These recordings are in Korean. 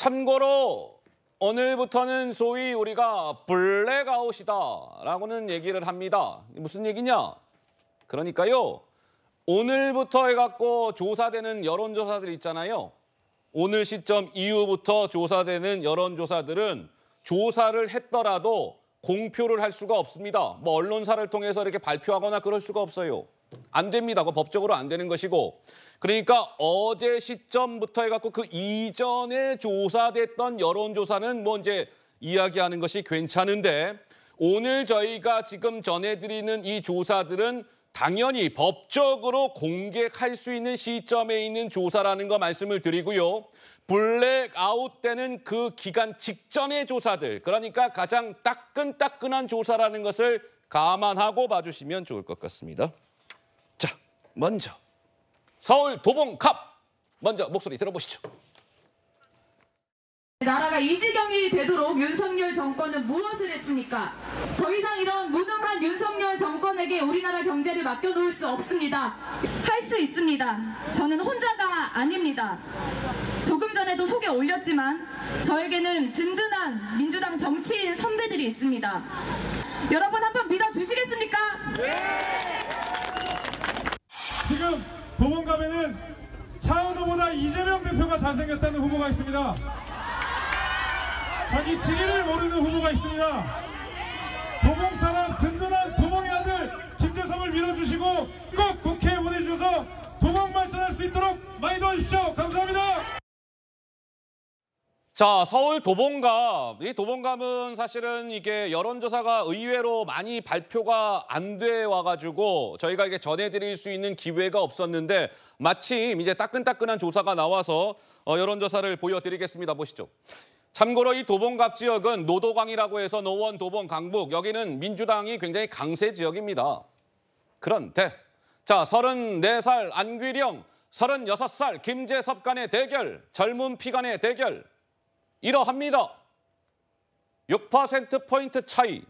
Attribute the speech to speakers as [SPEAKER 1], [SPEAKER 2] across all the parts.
[SPEAKER 1] 참고로 오늘부터는 소위 우리가 블랙아웃이다라고는 얘기를 합니다. 무슨 얘기냐? 그러니까요. 오늘부터 해갖고 조사되는 여론조사들 있잖아요. 오늘 시점 이후부터 조사되는 여론조사들은 조사를 했더라도 공표를 할 수가 없습니다. 뭐 언론사를 통해서 이렇게 발표하거나 그럴 수가 없어요. 안 됩니다. 그거 법적으로 안 되는 것이고. 그러니까 어제 시점부터 해갖고 그 이전에 조사됐던 여론조사는 뭐 이제 이야기하는 것이 괜찮은데 오늘 저희가 지금 전해드리는 이 조사들은 당연히 법적으로 공개할 수 있는 시점에 있는 조사라는 거 말씀을 드리고요. 블랙아웃 때는 그 기간 직전의 조사들, 그러니까 가장 따끈따끈한 조사라는 것을 감안하고 봐주시면 좋을 것 같습니다. 자, 먼저 서울 도봉갑 먼저 목소리 들어보시죠.
[SPEAKER 2] 나라가 이 지경이 되도록 윤석열 정권은 무엇을 했습니까? 더 이상 이런 무능한 윤석열 정권에게 우리나라 경제를 맡겨놓을 수 없습니다. 할 수 있습니다. 저는 혼자가 아닙니다. 조금 전에도 소개 올렸지만 저에게는 든든한 민주당 정치인 선배들이 있습니다. 여러분 한번 믿어주시겠습니까? 네!
[SPEAKER 3] 지금 도봉갑에는 차은우 후보나 이재명 대표가 잘생겼다는 후보가 있습니다. 자기 지리를 모르는 후보가 있습니다. 도봉 사람 든든한 도봉의 아들 김재성을 밀어주시고 꼭 국회에 보내주셔서 도봉 발전할 수 있도록 많이 도와주십시오. 감사합니다.
[SPEAKER 1] 자, 서울 도봉갑. 이 도봉갑은 사실은 이게 여론조사가 의외로 많이 발표가 안 돼 와가지고 저희가 이게 전해드릴 수 있는 기회가 없었는데 마침 이제 따끈따끈한 조사가 나와서 여론조사를 보여드리겠습니다. 보시죠. 참고로 이 도봉갑 지역은 노도강이라고 해서 노원, 도봉, 강북 여기는 민주당이 굉장히 강세 지역입니다. 그런데 자 34살 안귀령, 36살 김재섭 간의 대결, 젊은 피 간의 대결 이러합니다. 6%포인트 차이.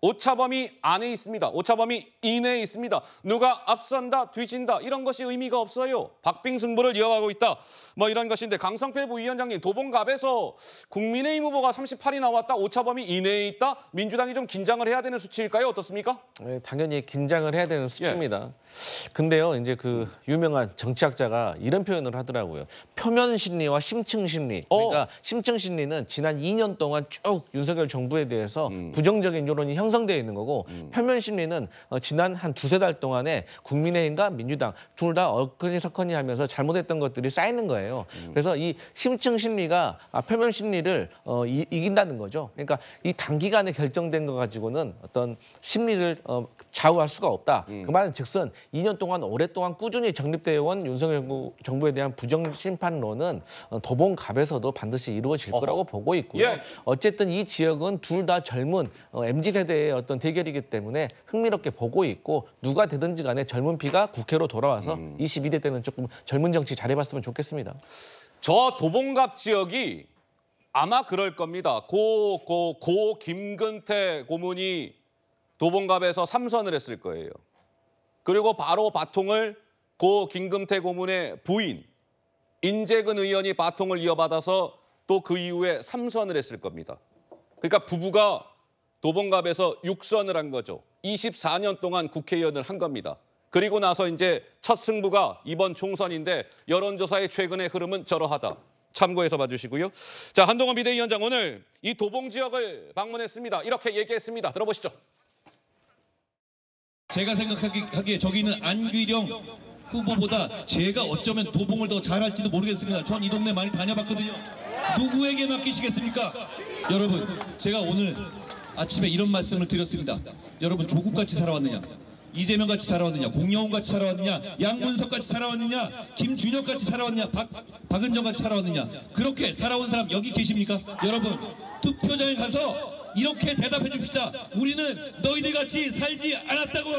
[SPEAKER 1] 오차범위 안에 있습니다. 오차범위 이내에 있습니다. 누가 앞선다, 뒤진다 이런 것이 의미가 없어요. 박빙승부를 이어가고 있다. 뭐 이런 것인데 강성필 부위원장님 도봉갑에서 국민의힘 후보가 38이 나왔다. 오차범위 이내에 있다. 민주당이 좀 긴장을 해야 되는 수치일까요? 어떻습니까?
[SPEAKER 4] 네, 당연히 긴장을 해야 되는 수치입니다. 근데요, 이제 그 유명한 정치학자가 이런 표현을 하더라고요. 표면 심리와 심층 심리. 그러니까 심층 심리는 지난 2년 동안 쭉 윤석열 정부에 대해서 부정적인 여론이 형성되어 있는 거고 표면 심리는 지난 한 두세 달 동안에 국민의힘과 민주당 둘 다 어커니서커니 하면서 잘못했던 것들이 쌓이는 거예요. 그래서 이 심층 심리가 표면 심리를 이긴다는 거죠. 그러니까 이 단기간에 결정된 거 가지고는 어떤 심리를 좌우할 수가 없다. 그 말은 즉슨 2년 동안 오랫동안 꾸준히 정립되어 온 윤석열 정부에 대한 부정심판론은 도봉갑에서도 반드시 이루어질 거라고 보고 있고요.
[SPEAKER 1] 예.
[SPEAKER 4] 어쨌든 이 지역은 둘 다 젊은 MZ세대의 어떤 대결이기 때문에 흥미롭게 보고 있고 누가 되든지 간에 젊은 피가 국회로 돌아와서 22대 때는 조금 젊은 정치 잘해봤으면 좋겠습니다.
[SPEAKER 1] 저 도봉갑 지역이 아마 그럴 겁니다. 고 김근태 고문이 도봉갑에서 3선을 했을 거예요. 그리고 바로 바통을 고 김근태 고문의 부인 인재근 의원이 바통을 이어받아서 또 그 이후에 3선을 했을 겁니다. 그러니까 부부가 도봉갑에서 6선을 한 거죠. 24년 동안 국회의원을 한 겁니다. 그리고 나서 이제 첫 승부가 이번 총선인데 여론조사의 최근의 흐름은 저러하다. 참고해서 봐주시고요. 자, 한동훈 비대위원장 오늘 이 도봉 지역을 방문했습니다. 이렇게 얘기했습니다. 들어보시죠.
[SPEAKER 5] 제가 생각하기에 저기는 안귀령 후보보다 제가 어쩌면 도봉을 더 잘할지도 모르겠습니다. 전 이 동네 많이 다녀봤거든요. 누구에게 맡기시겠습니까? 여러분, 제가 오늘 아침에 이런 말씀을 드렸습니다. 여러분 조국같이 살아왔느냐? 이재명같이 살아왔느냐? 공영훈같이 살아왔느냐? 양문석같이 살아왔느냐? 김준혁같이 살아왔느냐? 박은정같이 살아왔느냐? 그렇게 살아온 사람 여기 계십니까? 여러분 투표장에 가서 이렇게 대답해 줍시다. 우리는 너희들같이 살지 않았다고.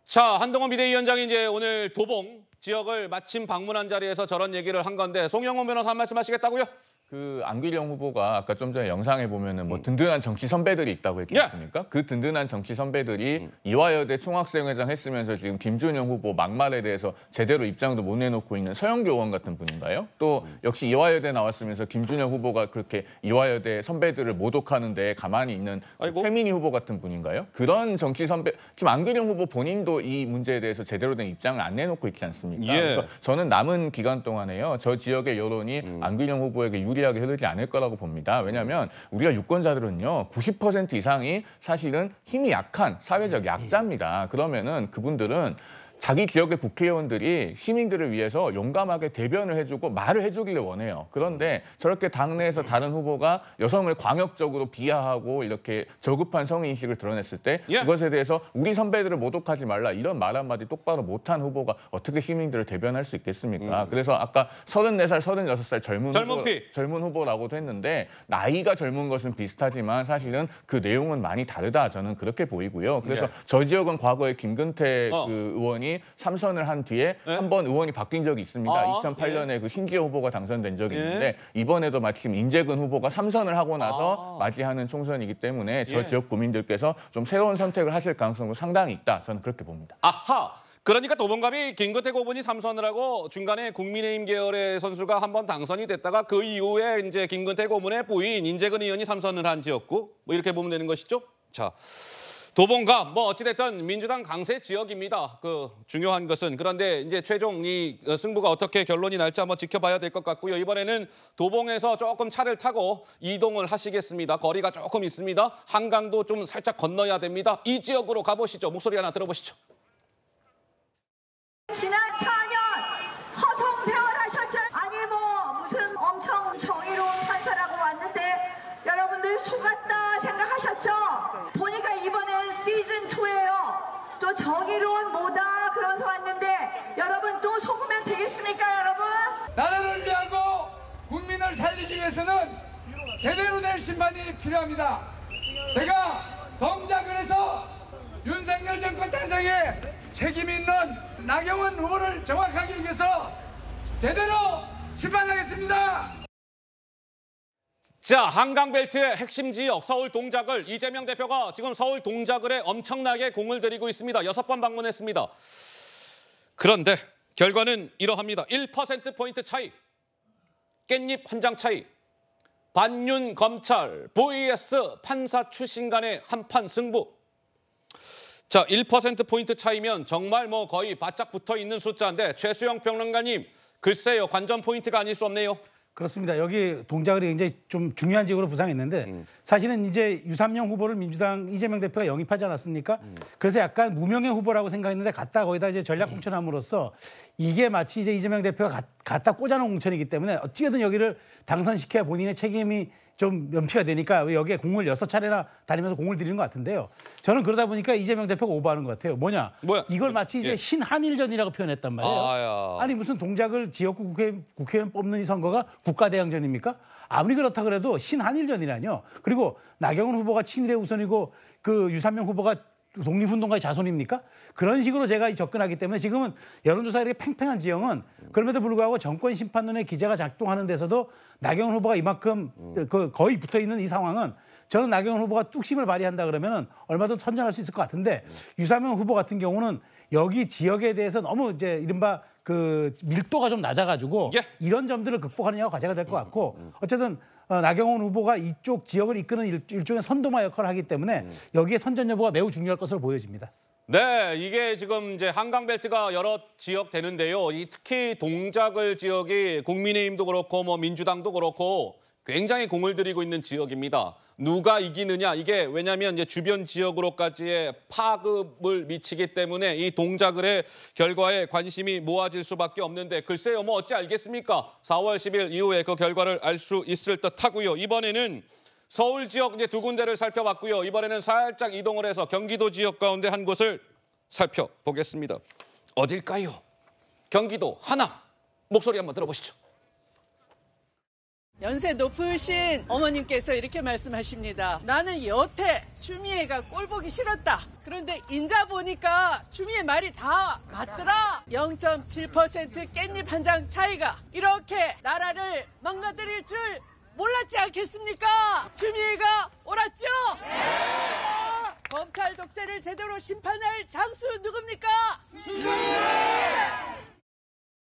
[SPEAKER 1] 자, 한동훈 비대위원장이 이제 오늘 도봉 지역을 마침 방문한 자리에서 저런 얘기를 한 건데 송영훈 변호사 한 말씀 하시겠다고요?
[SPEAKER 6] 그 안규령 후보가 아까 좀 전에 영상에 보면은 뭐 든든한 정치 선배들이 있다고 했지 않습니까? 그 든든한 정치 선배들이 이화여대 총학생회장 했으면서 지금 김준영 후보 막말에 대해서 제대로 입장도 못 내놓고 있는 서영교 의원 같은 분인가요? 또 역시 이화여대 나왔으면서 김준영 후보가 그렇게 이화여대 선배들을 모독하는데 가만히 있는 최민희 후보 같은 분인가요? 그런 정치 선배, 지금 안규령 후보 본인도 이 문제에 대해서 제대로 된 입장을 안 내놓고 있지 않습니까? 그래서 저는 남은 기간 동안에요. 저 지역의 여론이 안규령 후보에게 유리하게 흐르지 않을 거라고 봅니다. 왜냐하면 우리가 유권자들은요 90% 이상이 사실은 힘이 약한 사회적 약자입니다. 그러면은 그분들은 자기 지역의 국회의원들이 시민들을 위해서 용감하게 대변을 해주고 말을 해주기를 원해요. 그런데 저렇게 당내에서 다른 후보가 여성을 광역적으로 비하하고 이렇게 저급한 성인식을 드러냈을 때 그것에 대해서 우리 선배들을 모독하지 말라 이런 말 한마디 똑바로 못한 후보가 어떻게 시민들을 대변할 수 있겠습니까? 그래서 아까 34살, 36살 젊은 후보라고도 했는데 나이가 젊은 것은 비슷하지만 사실은 그 내용은 많이 다르다. 저는 그렇게 보이고요. 그래서 저 지역은 과거에 김근태 그 의원이 3선을 한 뒤에 한 번 의원이 바뀐 적이 있습니다. 2008년에 그 신지혜 후보가 당선된 적이 있는데 이번에도 마침 인재근 후보가 3선을 하고 나서 맞이하는 총선이기 때문에 저 지역 구민들께서 좀 새로운 선택을 하실 가능성도 상당히 있다. 저는 그렇게 봅니다.
[SPEAKER 1] 아하. 그러니까 도봉갑이 김근태 고분이 3선을 하고 중간에 국민의힘 계열의 선수가 한 번 당선이 됐다가 그 이후에 이제 김근태 고문의 부인 인재근 의원이 3선을 한 지역구 뭐 이렇게 보면 되는 것이죠. 자. 도봉갑 뭐 어찌됐든 민주당 강세 지역입니다. 그 중요한 것은 그런데 이제 최종 이 승부가 어떻게 결론이 날지 한번 지켜봐야 될 것 같고요. 이번에는 도봉에서 조금 차를 타고 이동을 하시겠습니다. 거리가 조금 있습니다. 한강도 좀 살짝 건너야 됩니다. 이 지역으로 가보시죠. 목소리 하나 들어보시죠.
[SPEAKER 7] 지난 4년 허송 생활하셨죠? 아니 뭐 무슨 엄청 정의로운 판사라고 왔는데 여러분들 속았다 생각하셨죠? 보니까 이번엔 시즌2예요. 또 정의로운 뭐다 그러면서 왔는데 여러분 또 속으면 되겠습니까 여러분?
[SPEAKER 8] 나라를 위하고 국민을 살리기 위해서는 제대로 된 심판이 필요합니다. 제가 동작을해서 윤석열 정권 탄생에 책임 있는 나경원 후보를 정확하게 이겨서 제대로 심판하겠습니다.
[SPEAKER 1] 자, 한강벨트의 핵심 지역 서울 동작을 이재명 대표가 지금 서울 동작을에 엄청나게 공을 들이고 있습니다. 6번 방문했습니다. 그런데 결과는 이러합니다. 1%포인트 차이, 깻잎 한 장 차이, 반윤 검찰, vs 판사 출신 간의 한판 승부. 자, 1%포인트 차이면 정말 뭐 거의 바짝 붙어있는 숫자인데 최수영 평론가님, 글쎄요, 관전 포인트가 아닐 수 없네요.
[SPEAKER 9] 그렇습니다. 여기 동작을 굉장히 좀 중요한 지역으로 부상했는데 사실은 이제 유삼영 후보를 민주당 이재명 대표가 영입하지 않았습니까? 그래서 약간 무명의 후보라고 생각했는데 갖다 거기다 이제 전략 공천함으로써 이게 마치 이제 이재명 대표가 갖다 꽂아놓은 공천이기 때문에 어찌든 여기를 당선시켜야 본인의 책임이 좀 면피가 되니까 여기에 공을 6차례나 다니면서 공을 들이는 것 같은데요. 저는 그러다 보니까 이재명 대표가 오버하는 것 같아요. 뭐냐? 이걸 마치 이제 신한일전이라고 표현했단 말이에요. 아니 무슨 동작을 지역구 국회의원 뽑는 이 선거가 국가대항전입니까? 아무리 그렇다 그래도 신한일전이라뇨. 그리고 나경원 후보가 친일의 우선이고 그 유삼명 후보가 독립운동가의 자손입니까? 그런 식으로 제가 접근하기 때문에 지금은 여론조사가 이렇게 팽팽한 지형은 그럼에도 불구하고 정권심판론의 기제가 작동하는 데서도 나경원 후보가 이만큼 거의 붙어있는 이 상황은 저는 나경원 후보가 뚝심을 발휘한다 그러면 얼마든지 선전할 수 있을 것 같은데 유삼영 후보 같은 경우는 여기 지역에 대해서 너무 이제 이른바 그 밀도가 좀 낮아가지고 이런 점들을 극복하는 게 과제가 될 것 같고 어쨌든 나경원 후보가 이쪽 지역을 이끄는 일종의 선도마 역할을 하기 때문에 여기에 선전 여부가 매우 중요할 것으로 보여집니다.
[SPEAKER 1] 네, 이게 지금 이제 한강벨트가 여러 지역 되는데요. 특히 동작을 지역이 국민의힘도 그렇고 뭐 민주당도 그렇고 굉장히 공을 들이고 있는 지역입니다. 누가 이기느냐 이게 왜냐하면 이제 주변 지역으로까지의 파급을 미치기 때문에 이 동작을의 결과에 관심이 모아질 수밖에 없는데 글쎄요 뭐 어찌 알겠습니까? 4월 10일 이후에 그 결과를 알 수 있을 듯하고요. 이번에는 서울 지역 이제 두 군데를 살펴봤고요. 이번에는 살짝 이동을 해서 경기도 지역 가운데 한 곳을 살펴보겠습니다. 어딜까요? 경기도 하남 목소리 한번 들어보시죠.
[SPEAKER 10] 연세 높으신 어머님께서 이렇게 말씀하십니다. 나는 여태 추미애가 꼴 보기 싫었다. 그런데 인자 보니까 추미애 말이 다 맞더라. 0.7% 깻잎 한 장 차이가 이렇게 나라를 망가뜨릴 줄 몰랐지 않겠습니까? 추미애가 옳았죠? 검찰 독재를 제대로 심판할 장수 누굽니까?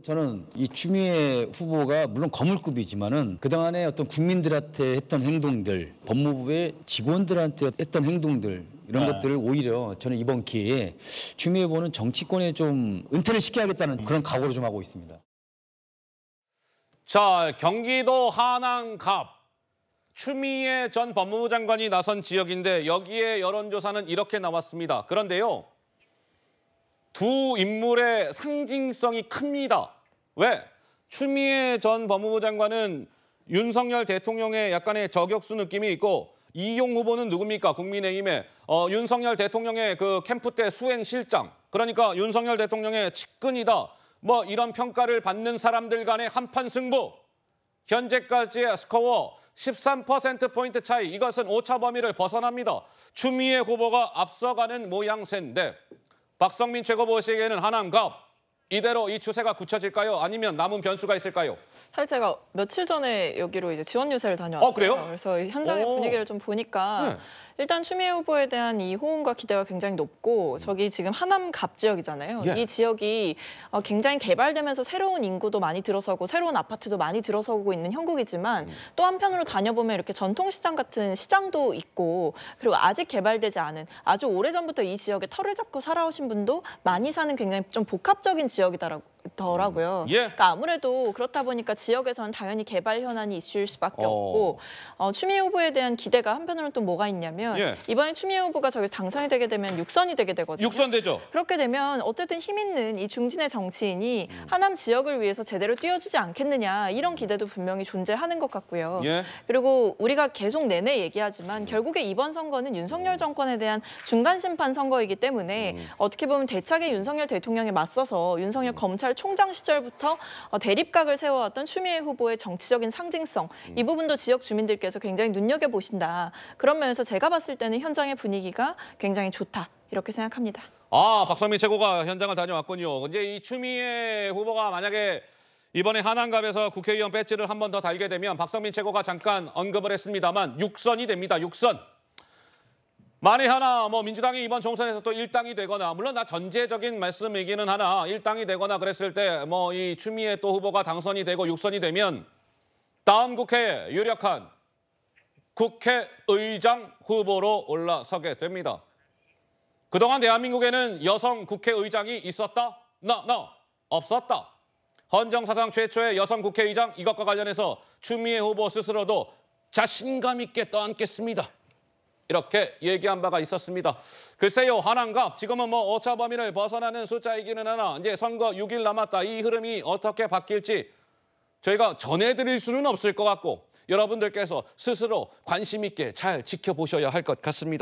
[SPEAKER 11] 저는 이 추미애 후보가 물론 거물급이지만은 그동안에 어떤 국민들한테 했던 행동들, 법무부의 직원들한테 했던 행동들 이런 것들을 오히려 저는 이번 기회에 추미애 후보는 정치권에 좀 은퇴를 시켜야겠다는 그런 각오를 좀 하고 있습니다.
[SPEAKER 1] 자, 경기도 하남갑 추미애 전 법무부 장관이 나선 지역인데 여기에 여론조사는 이렇게 나왔습니다. 그런데요. 두 인물의 상징성이 큽니다. 왜? 추미애 전 법무부 장관은 윤석열 대통령의 약간의 저격수 느낌이 있고 이용 후보는 누굽니까? 국민의힘의 윤석열 대통령의 그 캠프 때 수행실장. 그러니까 윤석열 대통령의 측근이다. 뭐 이런 평가를 받는 사람들 간의 한판 승부. 현재까지의 스코어 13%포인트 차이. 이것은 오차 범위를 벗어납니다. 추미애 후보가 앞서가는 모양새인데 박성민 최고보시기에는 하남갑 이대로 이 추세가 굳혀질까요? 아니면 남은 변수가 있을까요?
[SPEAKER 12] 사실 제가 며칠 전에 여기로 이제 지원 유세를 다녀왔어요.
[SPEAKER 1] 그래요?
[SPEAKER 12] 그래서 현장의 분위기를 좀 보니까 일단 추미애 후보에 대한 이 호응과 기대가 굉장히 높고 저기 지금 하남갑 지역이잖아요. 이 지역이 굉장히 개발되면서 새로운 인구도 많이 들어서고 새로운 아파트도 많이 들어서고 있는 형국이지만 또 한편으로 다녀보면 이렇게 전통시장 같은 시장도 있고 그리고 아직 개발되지 않은 아주 오래전부터 이 지역에 터를 잡고 살아오신 분도 많이 사는 굉장히 좀 복합적인 지역이더라고요. 그러니까 아무래도 그렇다 보니까 지역에서는 당연히 개발 현안이 이슈일 수밖에 없고 추미애 후보에 대한 기대가 한편으로는 또 뭐가 있냐면 이번에 추미애 후보가 저기서 당선이 되게 되면 육선이 되게 되거든요.
[SPEAKER 1] 육선되죠.
[SPEAKER 12] 그렇게 되면 어쨌든 힘 있는 이 중진의 정치인이 하남 지역을 위해서 제대로 뛰어주지 않겠느냐 이런 기대도 분명히 존재하는 것 같고요. 그리고 우리가 계속 내내 얘기하지만 결국에 이번 선거는 윤석열 정권에 대한 중간 심판 선거이기 때문에 어떻게 보면 대차게 윤석열 대통령에 맞서서 윤석열 검찰총장 시절부터 대립각을 세워왔던 추미애 후보의 정치적인 상징성 이 부분도 지역 주민들께서 굉장히 눈여겨보신다. 그런 면에서 제가 봤을 때는 현장의 분위기가 굉장히 좋다. 이렇게 생각합니다.
[SPEAKER 1] 박성민 최고가 현장을 다녀왔군요. 이제 이 추미애 후보가 만약에 이번에 하남갑에서 국회의원 배지를 한 번 더 달게 되면 박성민 최고가 잠깐 언급을 했습니다만 육선이 됩니다. 육선. 만에 하나 민주당이 이번 총선에서 또 1당이 되거나 물론 나 전제적인 말씀이기는 하나 1당이 되거나 그랬을 때 이 추미애 또 후보가 당선이 되고 육선이 되면 다음 국회에 유력한 국회의장 후보로 올라서게 됩니다. 그동안 대한민국에는 여성 국회의장이 있었다? No. 없었다. 헌정사상 최초의 여성 국회의장 이것과 관련해서 추미애 후보 스스로도 자신감 있게 떠안겠습니다. 이렇게 얘기한 바가 있었습니다. 글쎄요, 하남갑 지금은 오차 범위를 벗어나는 숫자이기는 하나 이제 선거 6일 남았다. 이 흐름이 어떻게 바뀔지 저희가 전해드릴 수는 없을 것 같고 여러분들께서 스스로 관심 있게 잘 지켜보셔야 할 것 같습니다.